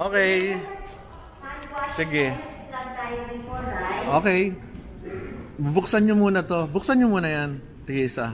Okay. Sige. Okay. Bubuksan nyo muna to. Buksan nyo muna yan. Tigisa.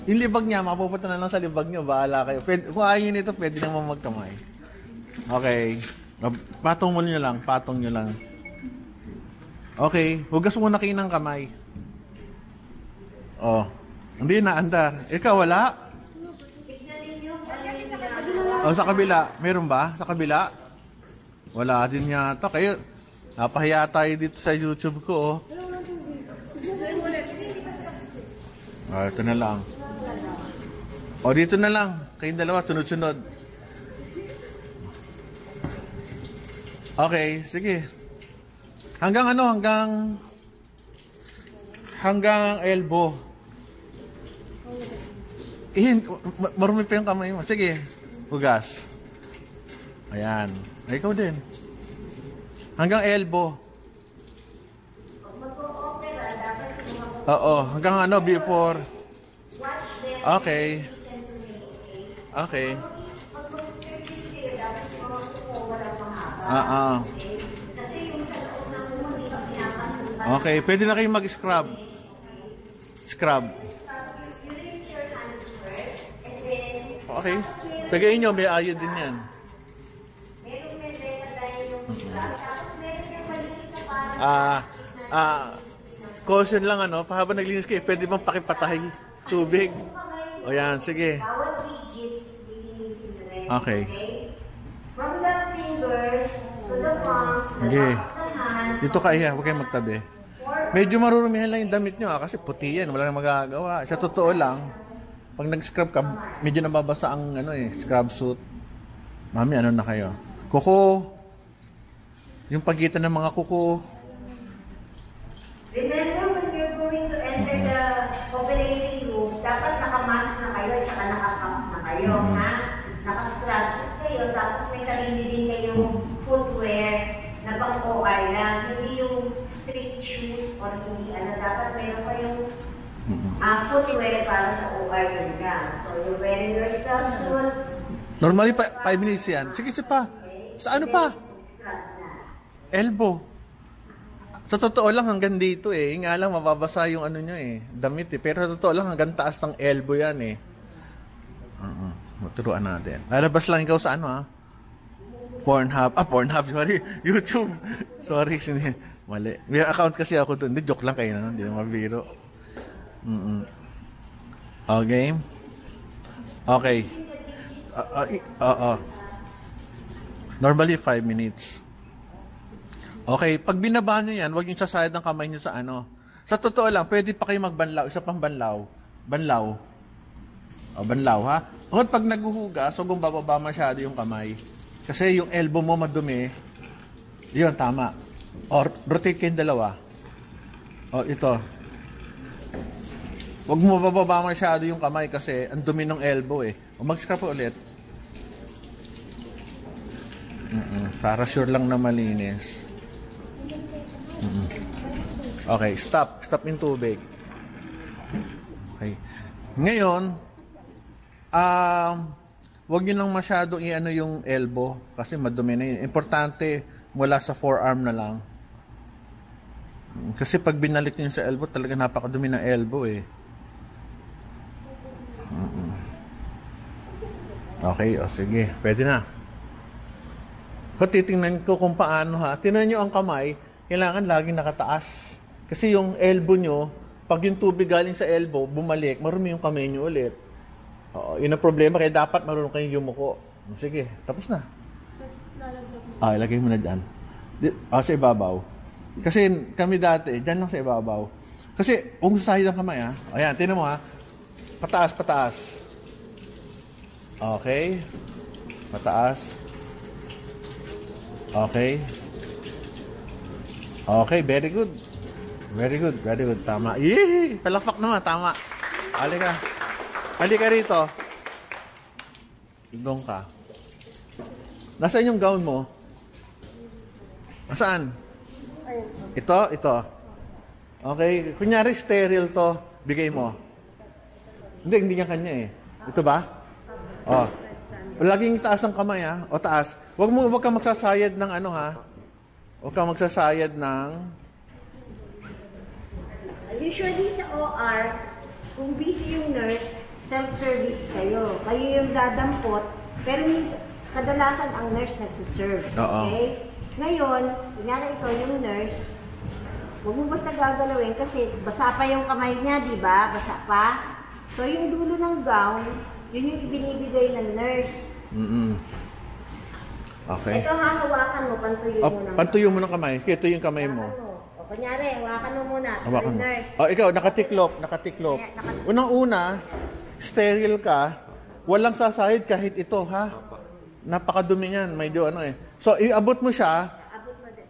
Yung libag niya, mapupunta na lang sa libag nyo. Bahala kayo. Kung ayaw nito, pwede naman magkamay. Okay. Patong mo nyo lang. Patong nyo lang. Okay. Hugas muna kayo ng kamay. Oh. Hindi na, andar. Ikaw, wala? Oh, sa kabila. Meron ba? Sa kabila? Wala din yata. Kayo, napahiya tayo dito sa YouTube ko, oh. Ito na lang. O, dito na lang. Kayong dalawa, sunod-sunod. Okay, sige. Hanggang ano? Hanggang elbow. Marumi pa yung kamay mo. Sige, hugas. Ayan. Ay, ikaw din. Hanggang elbow. Oo, hanggang ano, before. Okay. Okay. Okay, pwede na kayong mag-scrub. Scrub. Okay. Pagayin nyo, may ayod din yan. Caution lang ano, habang naglinis kayo, pwede bang pakipatay tubig? O yan, sige. Okay. From the fingers to the palms, okay. Dito kayo, huwag kayong magtabi. Medyo marurumihan lang yung damit nyo kasi puti yan, wala nang magagawa. Sa totoo lang, pag nag-scrub ka, medyo nababasa ang scrub suit. Mami, ano na kayo? Kuko. Yung pagitan ng mga kuko. Remember when you're going to enter the operating room, dapat nakamask na kayo at saka nakakap na kayo, ha? Naka-scrub suit kayo, tapos may sarili din kayong footwear na pang-OR lang. Hindi yung street shoes or hindi, dapat meron kayong footwear para sa OR yun lang. So, you're wearing your scrub suit. Normally, 5 minutes yan. Sige, pa. Sa ano pa? Elbow. Sa totoo lang hanggang dito eh. Nga lang mababasa yung ano nyo eh. Damit eh. Pero sa totoo lang hanggang taas ng elbow yan eh. Maturuan natin. Lalabas lang ikaw sa ano ha? Pornhub. Pornhub. Sorry. YouTube. Sorry. Mali. May account kasi ako doon. Hindi, joke lang kayo na. Hindi na mabiro. Okay. Okay. Normally 5 minutes. Okay, pag binaba nyo yan, huwag nyo sasayad ng kamay nyo sa ano. Sa totoo lang, pwede pa kayo magbanlaw. Isa pang banlaw. Banlaw. O, banlaw ha. Ngunit pag naghuhugas, huwag mong bababa masyado yung kamay. Kasi yung elbow mo madumi. Yun, tama. O, rotate kayong dalawa. O, ito. Huwag mo bababa masyado yung kamay kasi ang dumi ng elbow eh. O, mag-scrub ulit. Para sure lang na malinis. Okay, stop. Stop yung tubig. Okay. Ngayon, wag nyo nang masyadong i-ano yung elbow kasi madumi na yun. Importante, mula sa forearm na lang. Kasi pag binalik nyo sa elbow, talaga napakadumi ng elbow eh. Okay, o sige. Pwede na. So, titingnan ko kung paano ha. Tingnan nyo ang kamay, kailangan laging nakataas. Kasi yung elbow nyo, pag yung tubig galing sa elbow, bumalik, marumi yung kamay nyo ulit. Yun ang problema, kaya dapat marunong kayong yumuko. Sige, tapos na. Ilagay mo na dyan. Sa ibabaw. Kasi kami dati, dyan lang sa ibabaw. Kasi, kung sasahid ang kamay ha. Ayan, tingnan mo ha. Pataas, pataas. Okay. Pataas. Okay. Okay, very good. Very good, very good. Tama. Yee! Palakpak naman, tama. Halika. Halika rito. Doon ka. Nasaan yung gown mo? Nasaan? Ito, ito. Okay, kunyari sterile to, bigay mo. Hindi niya kanya eh. Ito ba? Oh. Laging taas ang kamay ha. O taas. Wag kang magsasayad ng ano ha. Huwag kang magsasayad ng... Usually sa OR, kung busy yung nurse, self-service kayo. Kayo yung dadampot, pero kadalasan ang nurse nagsiserve. Okay? Ngayon, kunyari ikaw yung nurse, huwag mo basta gagalawin kasi basa pa yung kamay niya, di ba? Basa pa. So yung dulo ng gown, yun yung ibinibigay ng nurse. Okay. Ito hahawakan mo, pantuyo mo ng pantuyo mo ng kamay. Ito yung kamay mo. O kunyari, hawakan mo muna. Hawakan mo. Nurse. O ikaw, nakatiklop. Unang-una, sterile ka, walang sasahid kahit ito, ha? Napakadumi niyan, may ano eh. So, iabot mo siya,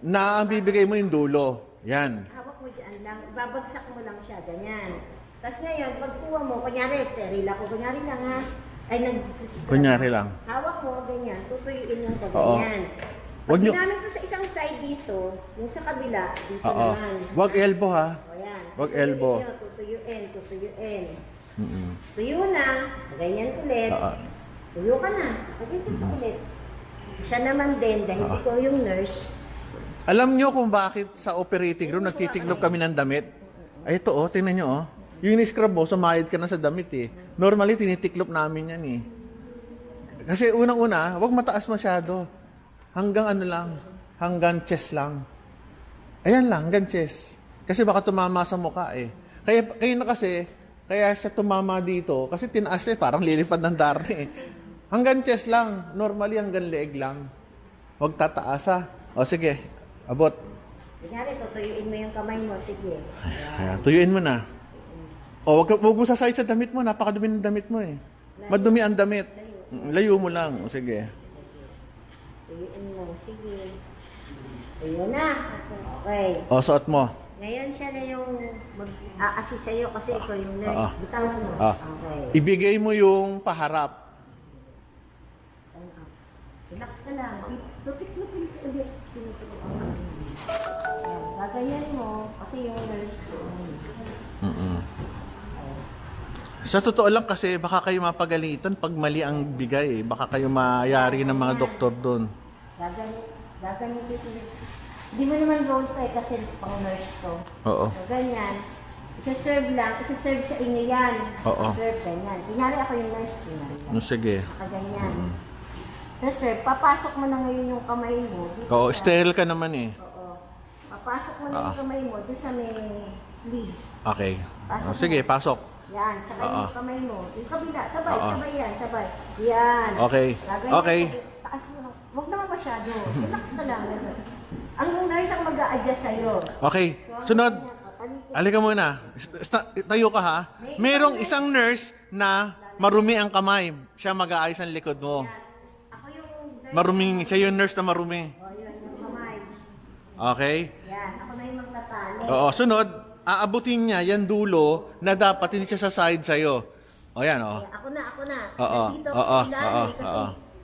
na ang bibigay mo yung dulo. Yan. Hawak mo dyan lang, babagsak mo lang siya, ganyan. Tapos ngayon, pagkuha mo, kunyari, sterile ako, kunyari lang ha. Kunyari lang. Hawak mo, ganyan, tutuyuin lang ko, ganyan. Pag ginamit mo sa isang side dito, yung sa kabila, dito naman. Wag elbow ha. O yan. Wag elbow. Tutuyuin. Tuyo na, ganyan ulit. Tuyo ka na, pagkita ka ulit. Siya naman din, dahil ikaw yung nurse. Alam nyo kung bakit sa operating room nagtitiklop kami ng damit? Ay ito tingnan nyo Yung in-scrub mo, sumayad ka na sa damit eh. Normally, tinitiklop namin yan eh. Kasi unang-una, wag mataas masyado. Hanggang ano lang, hanggang chest lang. Ayan lang, hanggang chest. Kasi baka tumama sa mukha eh. Kaya siya tumama dito, kasi tinaas siya, parang lilipad ng dara eh. Hanggang chest lang, normally hanggang leeg lang. Huwag tataas ha. O sige, abot. Kunyari, tutuyuin mo yung kamay mo, sige. Ayan, tuyuin mo na. O, wag mo sasayad sa damit mo, napakadumi ng damit mo eh. Madumi ang damit. Layo mo lang, o sige. Tuyuin mo, sige. Tuyo na. Okay. O, suot mo. Ngayon siya na yung mag-a-assist sa'yo kasi ikaw yung nurse. Bitawan mo. Okay. Ibigay mo yung paharap. Relax ka lang. Lupit-lupit ulit. Gaganyan mo kasi yung nurse. Sa totoo lang kasi baka kayo mapagalitan pag mali ang bigay eh. Baka kayo mayari ng mga doktor doon. Gaganyan dito. Hindi mo naman role to eh kasi pang nurse to. Oo. So ganyan. Isa-serve sa inyo yan. Oo. Isa-serve ganyan. Kunyari ako yung nurse. Sige. Ganyan. Isa-serve. Papasok mo na ngayon yung kamay mo. Oo, sterile ka naman eh. Oo. Papasok mo na yung kamay mo doon sa may sleeves. Okay. Sige, pasok. Yan, saka yung kamay mo. Yung kabila, sabay yan, sabay. Yan. Okay. Okay. Taas mo lang. Huwag naman masyado. Relax ka lang. Ang nurse ang mag-a-adjust sa'yo. Okay. Sunod. Halika muna. Tayo ka ha. Merong isang nurse na marumi ang kamay. Siya mag-aayos ang likod mo. Ako yung nurse. Maruming. Siya yung nurse na marumi. O, yun, yung kamay. Okay. Yan, ako na yung magtatali. Oo, sunod. Aabutin niya yan dulo na dapat hindi siya sa side sa'yo. O yan, o. Ako na. Oo. Dito ako sa ilalim kasi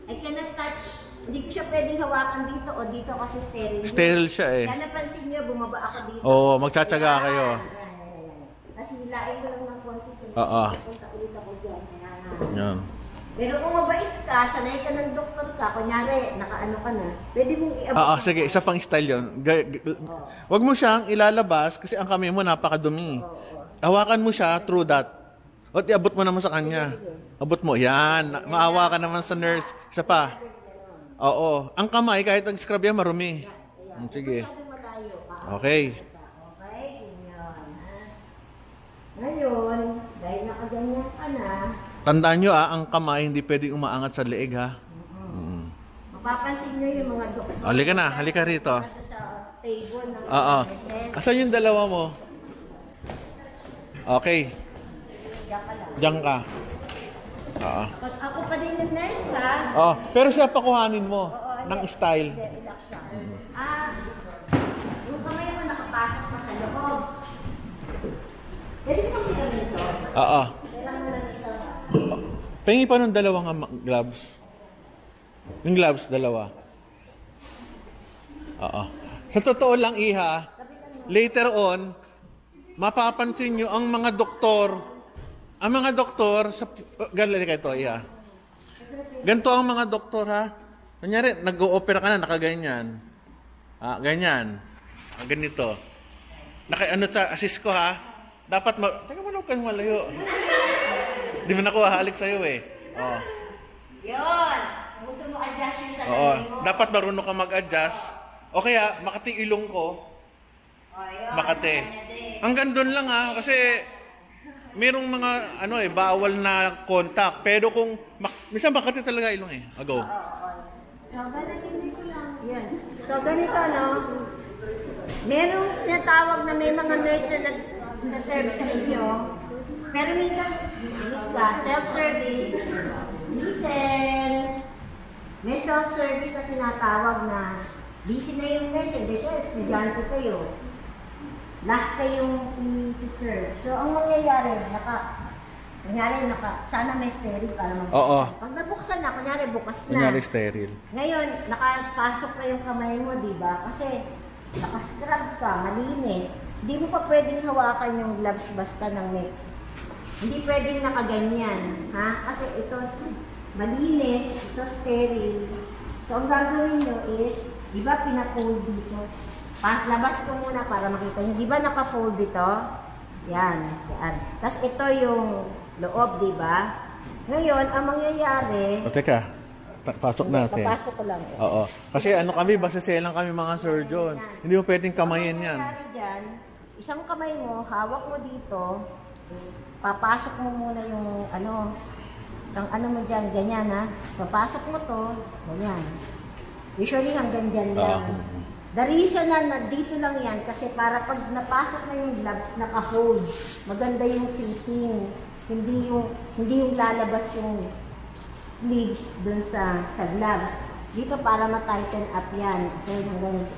I cannot touch. Hindi ko siya pwedeng hawakan dito o dito kasi sterile. Sterile siya eh. Kaya napansin niyo, bumaba ako dito. Oo, magtsatsaga kayo. Tapos hilain ko lang ng konti. Oo. Punta ulit ako dyan. Yan. Pero kung mabait ka, sanay ka ng doktor ka, kunyari, nakaano ka na, pwede mong iabot. Sige, isa pang style yun. Huwag mo siyang ilalabas kasi ang kamay mo napakadumi. Hawakan mo siya through that. O iabot mo naman sa kanya. Abot mo. Yan. Maawa ka naman sa nurse. Isa pa. Oo. Ang kamay, kahit nag-scrub yan, marumi. Sige. Okay. Okay, ganyan. Ngayon, dahil nakaganyan ka na, tandaan nyo ang kamay hindi pwedeng umaangat sa leeg ha. mapapansin nyo yung mga doktor. Halika rito. Sa table ng Oo. Asan yung dalawa mo? Okay. Diyan ka. Oo. Ako pa din yung nurse ka. Pero siya pakuhanin mo ng style. Relax lang. Yung kamay mo nakapasok pa sa loob. Pwede mo kami dito? Oo. Kailangan mo lang ito. Pengi pa nung dalawang gloves. Yung gloves, dalawa. Oo. Sa totoo lang, Iha, later on, mapapansin nyo ang mga doktor, sa... Galali ka ito, Iha. Ganito ang mga doktor ha. Kunyari, nag-o-opera ka na, nakaganyan. Ganyan. Ganito. Assist ko ha. Dapat teka mo ka malayo. Di mo nakuha halik sa'yo eh. Oh. Yun. Gusto mo adjust yun sa Oo. mo. Dapat marunong ka mag-adjust. O kaya, Makati ilong ko. Yun. Makati. Hanggang doon lang ha. Kasi, merong mga, bawal na contact. Pero kung, minsan Makati talaga ilong eh. Go. So, ganito lang. Yan. So, ganito, no? Merong tinatawag na may mga nurse na nag-serve sa inyo. Pero minsan, self-service, listen. May self-service na tinatawag na busy na yung nurse, hindi siya, estudyante kayo. Last kayong i-serve. So, ang mangyayari, sana may sterile para magbuksan. Oo. Pag nabuksan na, kunyari bukas na. Kunyari sterile. Ngayon, nakapasok na yung kamay mo, di ba? Kasi nakascrub ka, malinis. Hindi mo pa pwedeng hawakan yung gloves basta ng neck. Hindi pwedeng nakaganyan, ha? Kasi ito malinis, ito sterile. So, ang gagawin nyo is, di ba pinafold dito? Labas ko muna para makita nyo. Di ba naka-fold dito? Yan. Tapos ito yung loob, di ba? Ngayon, ang mangyayari... Teka, pasok natin. Papasok ko lang. Oo. Kasi kami, basaselang kami mga surgeon. Hindi mo pwedeng kamayin yan. Ang mangyayari dyan, isang kamay mo, hawak mo dito, papasok mo muna yung mo dyan, ganyan ha. Papasok mo to, ganyan. Usually hanggang dyan lang. The reason na dito lang yan, kasi para pag napasok na yung gloves, naka-hold. Maganda yung fitting. Hindi yung lalabas yung sleeves dun sa gloves. Dito para ma-tighten up yan. Okay,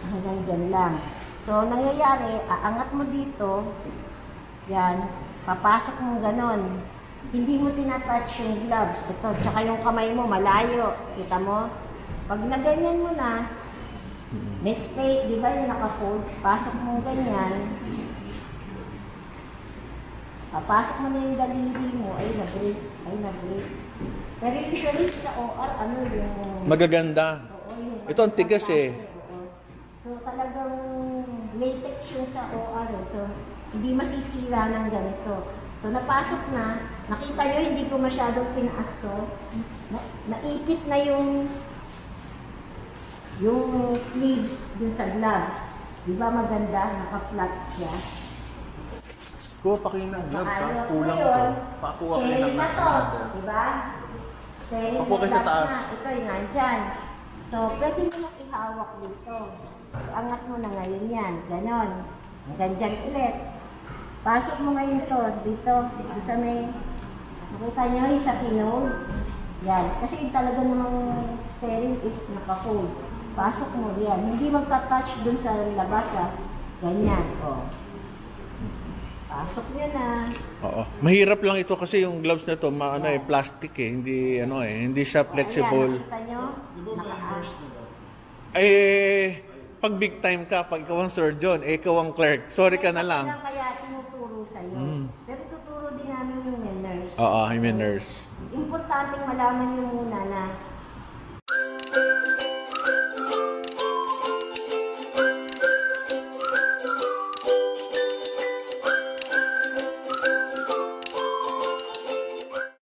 hanggang dyan lang. So, nangyayari, aangat mo dito, yan, papasok mo ganon. Hindi mo tinatouch yung gloves. Ito, tsaka yung kamay mo, malayo. Kita mo? Pag naganyan mo na, may space, di ba yung naka-fold? Pasok mo ganyan. Papasok mo na yung daliri mo, ay na-break. Pero usually sa OR, yung... Magaganda. Oo, yung... Ito ang tigas eh. So talagang latex yung sa OR. So, hindi masisira ng ganito. So, napasok na. Nakita nyo, hindi ko masyadong pinaas to. Naipit na yung sleeves dun sa gloves. Di ba maganda? Naka-flat siya. Kuha pa kayo ng gloves ha? Ayun. Kulang Ngayon, to. Pakuha kayo ng sterile na to. Di ba? Sterile Pakuha kayo na sa taas. gloves na. Ito yung nandyan. So, pwede mo lang ihawak dito. Angat mo na ngayon yan. Ganon. Hanggang dyan ulit. Pasok mo ngayon to. Dito. Sa may... Nakita nyo yung sa pinole. Yan. Kasi talaga namang sterile is naka-fold. Pasok mo yan. Hindi magta-touch dun sa labas ha. Ganyan. O. Pasok nyo na. Oo. Mahirap lang ito kasi yung gloves na to, plastic eh. Hindi siya flexible. Ayan, nakita nyo? Naka-ash. Pag big time ka, pag ikaw ang surgeon, ikaw ang clerk. Sorry ka na lang. Kaya tinuturo sa'yo. Pero tuturo din namin yung nurse. Oo, I'm a nurse. Importante malaman nyo muna na